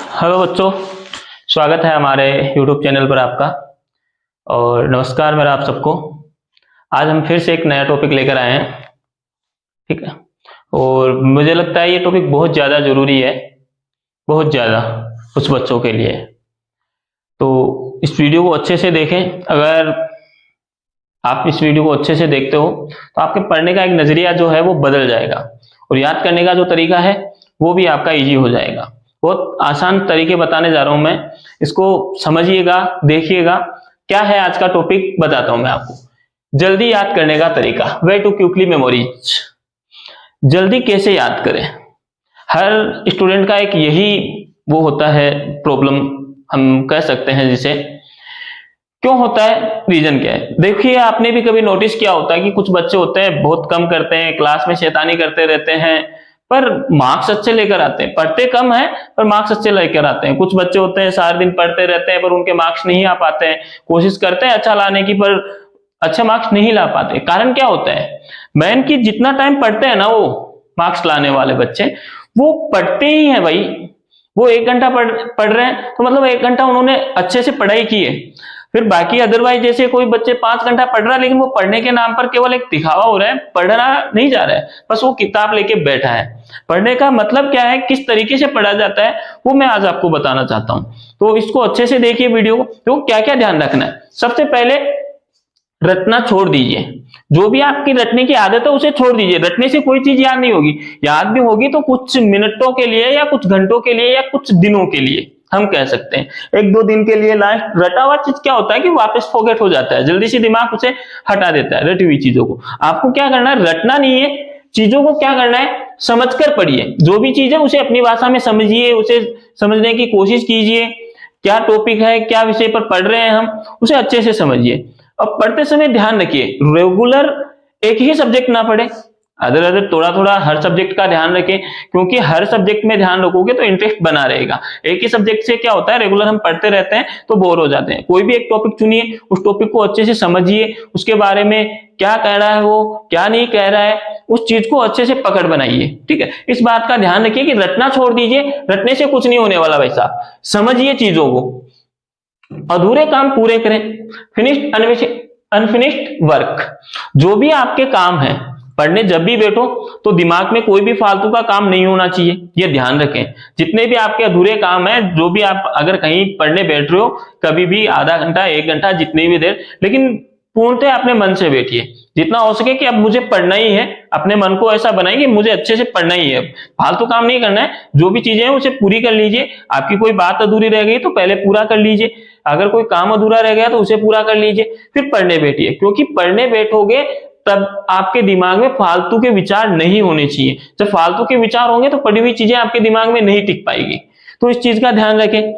Hello बच्चों, स्वागत है हमारे YouTube चैनल पर आपका। और नमस्कार मेरा आप सबको। आज हम फिर से एक नया टॉपिक लेकर आए हैं, ठीक है। और मुझे लगता है ये टॉपिक बहुत ज़्यादा ज़रूरी है, बहुत ज़्यादा उस बच्चों के लिए। तो इस वीडियो को अच्छे से देखें। अगर आप इस वीडियो को अच्छे से देखते हो तो आपके पढ़ने का एक नज़रिया जो है वो बदल जाएगा और याद करने का जो तरीका है वो भी आपका ईजी हो जाएगा। बहुत आसान तरीके बताने जा रहा हूं मैं, इसको समझिएगा, देखिएगा। क्या है आज का टॉपिक बताता हूं मैं आपको। जल्दी याद करने का तरीका, वे टू क्विकली मेमोरीज। जल्दी कैसे याद करें, हर स्टूडेंट का एक यही वो होता है, प्रॉब्लम हम कह सकते हैं जिसे। क्यों होता है, रीजन क्या है? देखिए, आपने भी कभी नोटिस किया होता है कि कुछ बच्चे होते हैं बहुत कम करते हैं, क्लास में शैतानी करते रहते हैं, पर मार्क्स अच्छे लेकर आते हैं। पढ़ते कम है पर मार्क्स अच्छे लेकर आते हैं। कुछ बच्चे होते हैं सारा दिन पढ़ते रहते हैं पर उनके मार्क्स नहीं आ पाते हैं। कोशिश करते हैं अच्छा लाने की पर अच्छे मार्क्स नहीं ला पाते। कारण क्या होता है? मैन की जितना टाइम पढ़ते हैं ना वो मार्क्स लाने वाले बच्चे, वो पढ़ते ही हैं भाई। वो 1 घंटा पढ़ रहे हैं तो मतलब 1 घंटा उन्होंने अच्छे से पढ़ाई की है। फिर बाकी अदरवाइज जैसे कोई बच्चे 5 घंटा पढ़ रहा है लेकिन वो पढ़ने के नाम पर केवल एक दिखावा हो रहा है, पढ़ना नहीं जा रहा है, बस वो किताब लेके बैठा है। पढ़ने का मतलब क्या है, किस तरीके से पढ़ा जाता है, वो मैं आज आपको बताना चाहता हूं। तो इसको अच्छे से देखिए वीडियो को। तो क्या क्या ध्यान रखना है? सबसे पहले रटना छोड़ दीजिए। जो भी आपकी रटने की आदत है उसे छोड़ दीजिए। रटने से कोई चीज याद नहीं होगी, याद भी होगी तो कुछ मिनटों के लिए या कुछ घंटों के लिए या कुछ दिनों के लिए हम कह सकते हैं। 1-2 दिन के लिए लास्ट रटा हुआ चीज क्या होता है कि वापस फॉरगेट हो जाता है, जल्दी से दिमाग उसे हटा देता है, रटी हुई चीजों को। आपको क्या करना है, रटना नहीं है चीजों को। क्या करना है, समझकर पढ़िए। जो भी चीज है उसे अपनी भाषा में समझिए, उसे समझने की कोशिश कीजिए। क्या टॉपिक है, क्या विषय पर पढ़ रहे हैं हम, उसे अच्छे से समझिए। अब पढ़ते समय ध्यान रखिए, रेगुलर एक ही सब्जेक्ट ना पढ़े, अदर अदर थोड़ा थोड़ा हर सब्जेक्ट का ध्यान रखें। क्योंकि हर सब्जेक्ट में ध्यान रखोगे तो इंटरेस्ट बना रहेगा। एक ही सब्जेक्ट से क्या होता है, रेगुलर हम पढ़ते रहते हैं तो बोर हो जाते हैं। कोई भी एक टॉपिक चुनिए, उस टॉपिक को अच्छे से समझिए, उसके बारे में क्या कह रहा है वो, क्या नहीं कह रहा है, उस चीज को अच्छे से पकड़ बनाइए, ठीक है। इस बात का ध्यान रखिए कि रटना छोड़ दीजिए। रटने से कुछ नहीं होने वाला भाई साहब। समझिए चीजों को, अधूरे काम पूरे करें। Finished unfinished work. जो भी आपके काम है, पढ़ने जब भी बैठो तो दिमाग में कोई भी फालतू का काम नहीं होना चाहिए, ये ध्यान रखें। जितने भी आपके अधूरे काम है, जो भी आप अगर कहीं पढ़ने बैठ रहे हो, कभी भी आधा घंटा 1 घंटा जितनी भी देर, लेकिन पूर्णतः अपने मन से बैठिए। जितना हो सके कि अब मुझे पढ़ना ही है, अपने मन को ऐसा बनाइए कि मुझे अच्छे से पढ़ना ही है, फालतू काम नहीं करना है। जो भी चीजें हैं उसे पूरी कर लीजिए। आपकी कोई बात अधूरी रह गई तो पहले पूरा कर लीजिए, अगर कोई काम अधूरा रह गया तो उसे पूरा कर लीजिए, फिर पढ़ने बैठिए। क्योंकि पढ़ने बैठोगे तब आपके दिमाग में फालतू के विचार नहीं होने चाहिए। जब फालतू के विचार होंगे तो पढ़ी हुई चीजें आपके दिमाग में नहीं टिक पाएगी। तो इस चीज का ध्यान रखें।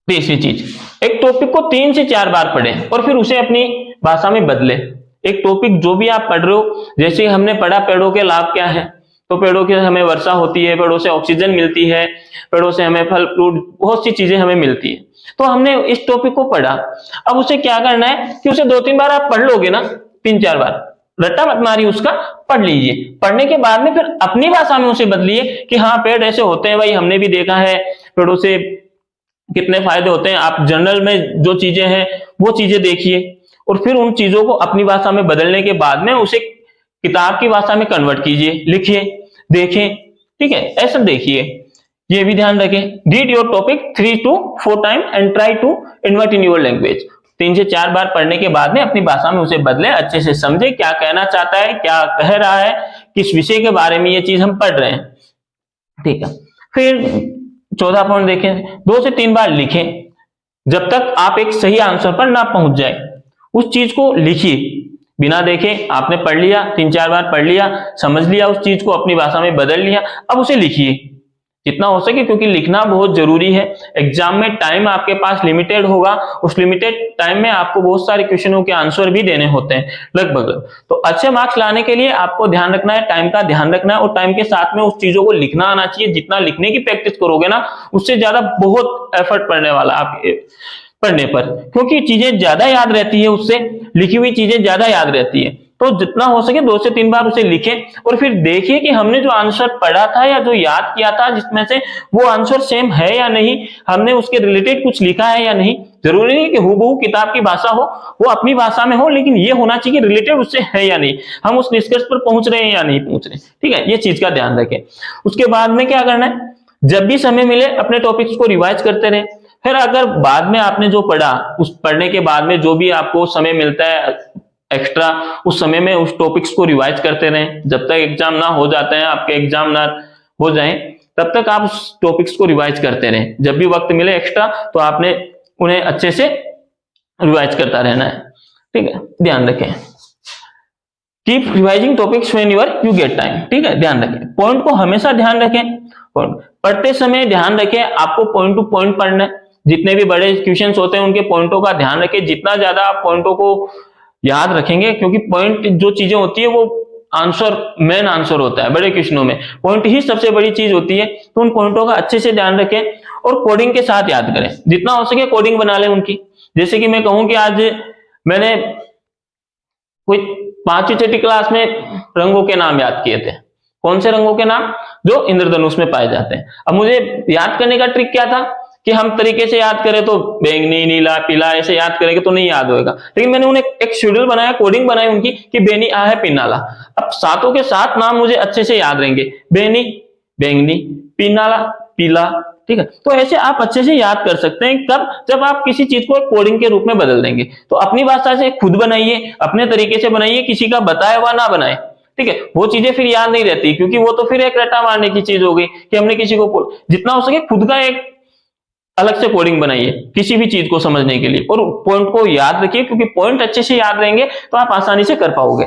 तीसरी चीज, एक टॉपिक को 3 से 4 बार पढ़ें और फिर उसे अपनी भाषा में बदलें। एक टॉपिक जो भी आप पढ़ रहे हो, जैसे हमने पढ़ा पेड़ों के लाभ क्या है, तो पेड़ों से हमें वर्षा होती है, पेड़ों से ऑक्सीजन मिलती है, पेड़ों से हमें फल फ्रूट बहुत सी चीजें हमें मिलती है। तो हमने इस टॉपिक को पढ़ा। अब उसे क्या करना है कि उसे 2-3 बार आप पढ़ लोगे ना, 3-4 बार, रट्टा मत मारिए, उसका पढ़ लीजिए। पढ़ने के बाद में फिर अपनी भाषा में उसे बदलिए कि हाँ पेड़ ऐसे होते हैं भाई, हमने भी देखा है, पेड़ों से कितने फायदे होते हैं। आप जर्नल में जो चीजें हैं वो चीजें देखिए और फिर उन चीजों को अपनी भाषा में बदलने के बाद में उसे किताब की भाषा में कन्वर्ट कीजिए, लिखिए, देखें, ठीक है। ऐसा देखिए, ये भी ध्यान रखें। Read your topic 3 to 4 time and try to invert in your language. 3 से 4 बार पढ़ने के बाद में अपनी भाषा में उसे बदले, अच्छे से समझे क्या कहना चाहता है, क्या कह रहा है, किस विषय के बारे में ये चीज हम पढ़ रहे हैं, ठीक है। फिर 14 पॉइंट देखें, 2 से 3 बार लिखें जब तक आप एक सही आंसर पर ना पहुंच जाए। उस चीज को लिखिए बिना देखे। आपने पढ़ लिया, 3-4 बार पढ़ लिया, समझ लिया, उस चीज को अपनी भाषा में बदल लिया, अब उसे लिखिए जितना हो सके, क्योंकि लिखना बहुत जरूरी है। एग्जाम में टाइम आपके पास लिमिटेड होगा, उस लिमिटेड टाइम में आपको बहुत सारे क्वेश्चनों के आंसर भी देने होते हैं लगभग। तो अच्छे मार्क्स लाने के लिए आपको ध्यान रखना है, टाइम का ध्यान रखना है और टाइम के साथ में उस चीजों को लिखना आना चाहिए। जितना लिखने की प्रैक्टिस करोगे ना, उससे ज्यादा बहुत एफर्ट पड़ने वाला आपके पढ़ने पर, क्योंकि चीजें ज्यादा याद रहती है, उससे लिखी हुई चीजें ज्यादा याद रहती है। तो जितना हो सके 2 से 3 बार उसे लिखें और फिर देखिए कि हमने जो आंसर पढ़ा था या जो याद किया था जिसमें से वो आंसर सेम है या नहीं, हमने उसके रिलेटेड कुछ लिखा है या नहीं। जरूरी नहीं कि हूबहू किताब की भाषा हो, वो अपनी भाषा में हो, लेकिन ये होना चाहिए कि रिलेटेड उससे है या नहीं, हम उस निष्कर्ष पर पहुंच रहे हैं या नहीं पहुंच रहे। ठीक है, ये चीज का ध्यान रखें। उसके बाद में क्या करना है, जब भी समय मिले अपने टॉपिक्स को रिवाइज करते रहे। फिर अगर बाद में आपने जो पढ़ा, उस पढ़ने के बाद में जो भी आपको समय मिलता है एक्स्ट्रा, उस समय में उस टॉपिक्स को रिवाइज करते रहें। जब तक एग्जाम ना हो जाते हैं, आपके एग्जाम ना हो जाए, तब तक आप उस टॉपिक्स को रिवाइज करते रहें। जब भी वक्त मिले एक्स्ट्रा तो आपने उन्हें अच्छे से रिवाइज करता रहना है। ठीक है, ध्यान रखें। Keep revising topics when you get time. ठीक है, ध्यान रखें, पॉइंट को हमेशा ध्यान रखें। पढ़ते समय ध्यान रखें आपको पॉइंट टू पॉइंट पढ़ना है। जितने भी बड़े क्वेश्चंस होते हैं उनके पॉइंटों का ध्यान रखें। जितना ज्यादा आप पॉइंटों को याद रखेंगे, क्योंकि पॉइंट जो चीजें होती है वो आंसर, मेन आंसर होता है बड़े क्वेश्चनों में, पॉइंट ही सबसे बड़ी चीज होती है। तो उन पॉइंटों का अच्छे से ध्यान रखें और कोडिंग के साथ याद करें। जितना हो सके कोडिंग बना लें उनकी। जैसे कि मैं कहूं कि आज मैंने कोई 5वीं 6वीं क्लास में रंगों के नाम याद किए थे। कौन से रंगों के नाम? जो इंद्रधनुष में पाए जाते हैं। अब मुझे याद करने का ट्रिक क्या था कि हम तरीके से याद करें तो बैंगनी, नीला, पीला ऐसे याद करेंगे तो नहीं याद होगा। लेकिन मैंने उन्हें एक शेड्यूल बनाया, कोडिंग बनाई उनकी कि बेनी आ है पिनाला। अब सातों के सात नाम मुझे अच्छे से याद रहेंगे, बेनी, बैंगनी, पिनाला, पीला। ठीक है, तो ऐसे आप अच्छे से याद कर सकते हैं। कब? जब आप किसी चीज को कोडिंग के रूप में बदल देंगे। तो अपनी भाषा से खुद बनाइए, अपने तरीके से बनाइए, किसी का बताया हुआ ना बनाए। ठीक है, वो चीजें फिर याद नहीं रहती, क्योंकि वो तो फिर एक रट्टा मारने की चीज हो गई कि हमने किसी को। जितना हो सके खुद का एक अलग से कोडिंग बनाइए किसी भी चीज को समझने के लिए, और पॉइंट को याद रखिए, क्योंकि पॉइंट अच्छे से याद रहेंगे तो आप आसानी से कर पाओगे।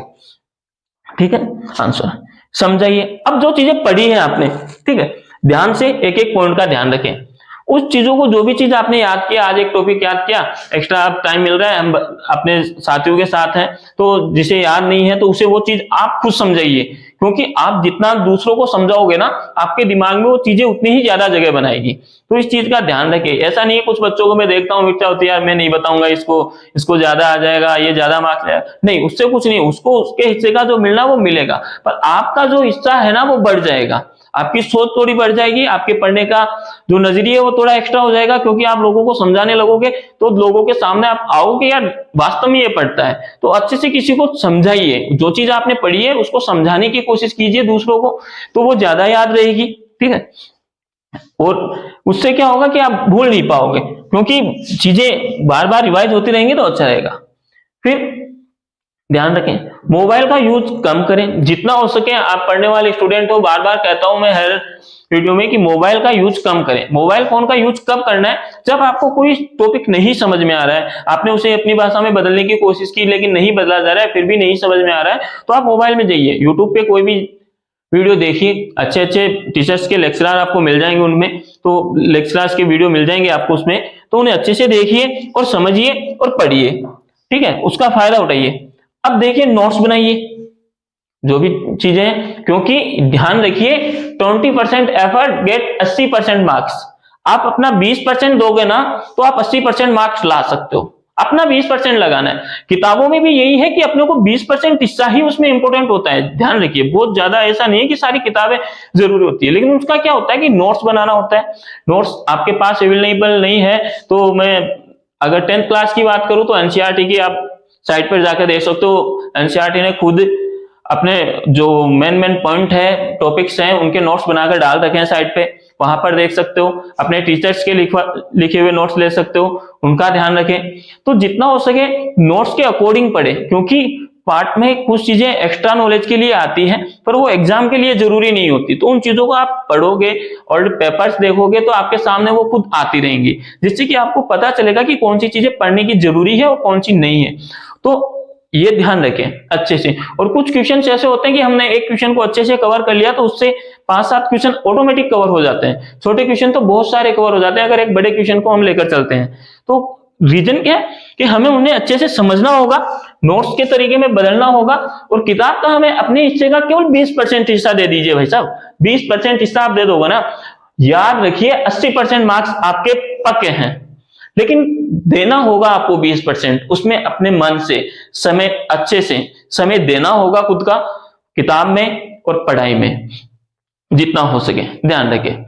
ठीक है, आंसर समझाइए। अब जो चीजें पढ़ी है आपने, ठीक है, ध्यान से एक एक पॉइंट का ध्यान रखें। उस चीजों को, जो भी चीज आपने याद किया, आज एक टॉपिक याद किया, एक्स्ट्रा आप टाइम मिल रहा है, हम अपने साथियों के साथ हैं, तो जिसे याद नहीं है तो उसे वो चीज आप खुद समझाइए। क्योंकि आप जितना दूसरों को समझाओगे ना, आपके दिमाग में वो चीजें उतनी ही ज्यादा जगह बनाएगी। तो इस चीज का ध्यान रखें। ऐसा नहीं है, कुछ बच्चों को मैं देखता हूँ इच्छा होती है यार मैं नहीं बताऊंगा इसको ज्यादा आ जाएगा, ये ज्यादा मार्क्स आएगा। नहीं, उससे कुछ नहीं, उसको उसके हिस्से का जो मिलना वो मिलेगा, पर आपका जो हिस्सा है ना वो बढ़ जाएगा। आपकी सोच थोड़ी बढ़ जाएगी, आपके पढ़ने का जो नजरिया वो थोड़ा एक्स्ट्रा हो जाएगा, क्योंकि आप लोगों को समझाने लगोगे तो लोगों के सामने आप आओगे यार वास्तव में ये पढ़ता है। तो अच्छे से किसी को समझाइए, जो चीज आपने पढ़ी है उसको समझाने की कोशिश कीजिए दूसरों को, तो वो ज्यादा याद रहेगी। ठीक है, और उससे क्या होगा कि आप भूल नहीं पाओगे, क्योंकि चीजें बार बार रिवाइज होती रहेंगी तो अच्छा रहेगा। फिर ध्यान रखें, मोबाइल का यूज कम करें जितना हो सके। आप पढ़ने वाले स्टूडेंट हो, बार बार कहता हूं मैं हर वीडियो में कि मोबाइल का यूज कम करें। मोबाइल फोन का यूज कब करना है? जब आपको कोई टॉपिक नहीं समझ में आ रहा है, आपने उसे अपनी भाषा में बदलने की कोशिश की लेकिन नहीं बदला जा रहा है, फिर भी नहीं समझ में आ रहा है, तो आप मोबाइल में जाइए, यूट्यूब पे कोई भी वीडियो देखिए। अच्छे अच्छे टीचर्स के लेक्चरर आपको मिल जाएंगे, उनमें तो लेक्चरर्स के वीडियो मिल जाएंगे आपको उसमें, तो उन्हें अच्छे से देखिए और समझिए और पढ़िए। ठीक है, उसका फायदा उठाइए। अब देखिए, नोट्स बनाइए जो भी चीजें हैं, क्योंकि ध्यान रखिए 20% एफर्ट गेट 80% मार्क्स। आप अपना 20% दोगे ना तो आप 80% मार्क्स ला सकते हो। अपना 20% लगाना है। किताबों में भी यही है कि अपने को 20% हिस्सा ही उसमें इंपॉर्टेंट होता है। ध्यान रखिए, बहुत ज्यादा ऐसा नहीं है कि सारी किताबें जरूरी होती है, लेकिन उसका क्या होता है कि नोट्स बनाना होता है। नोट्स आपके पास अवेलेबल नहीं है तो मैं अगर 10th क्लास की बात करूं तो एनसीईआरटी की आप साइट पर जाकर देख सकते हो। एनसीईआरटी ने खुद अपने जो मेन पॉइंट है, टॉपिक्स हैं, उनके नोट्स बनाकर डाल रखे हैं साइट पे, वहां पर देख सकते हो। अपने टीचर्स के लिखे हुए नोट्स ले सकते हो, उनका ध्यान रखें। तो जितना हो सके नोट्स के अकॉर्डिंग पढ़े, क्योंकि पार्ट में कुछ चीजें एक्स्ट्रा नॉलेज के लिए आती हैं पर वो एग्जाम के लिए जरूरी नहीं होती। तो उन चीजों को आप पढ़ोगे और पेपर्स देखोगे तो आपके सामने वो खुद आती रहेंगी, जिससे कि आपको पता चलेगा कि कौन सी चीजें पढ़ने की जरूरी है और कौन सी नहीं है। तो ये ध्यान रखें अच्छे से। और कुछ क्वेश्चन ऐसे होते हैं कि हमने एक क्वेश्चन को अच्छे से कवर कर लिया तो उससे 5-7 क्वेश्चन ऑटोमेटिक कवर हो जाते हैं। छोटे क्वेश्चन तो बहुत सारे कवर हो जाते हैं अगर एक बड़े क्वेश्चन को हम लेकर चलते हैं। तो रीजन क्या है कि हमें उन्हें अच्छे से समझना होगा, नोट्स के तरीके में बदलना होगा, और किताब का हमें अपने हिस्से का केवल 20% हिस्सा दे दीजिए भाई साहब। 20% हिस्सा आप दे दोगे ना, याद रखिए 80% मार्क्स आपके पक्के हैं। लेकिन देना होगा आपको 20%, उसमें अपने मन से समय, अच्छे से समय देना होगा खुद का, किताब में और पढ़ाई में जितना हो सके ध्यान रखें।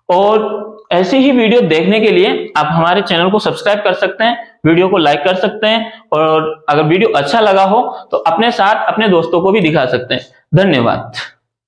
और ऐसी ही वीडियो देखने के लिए आप हमारे चैनल को सब्सक्राइब कर सकते हैं, वीडियो को लाइक कर सकते हैं, और अगर वीडियो अच्छा लगा हो तो अपने साथ अपने दोस्तों को भी दिखा सकते हैं। धन्यवाद।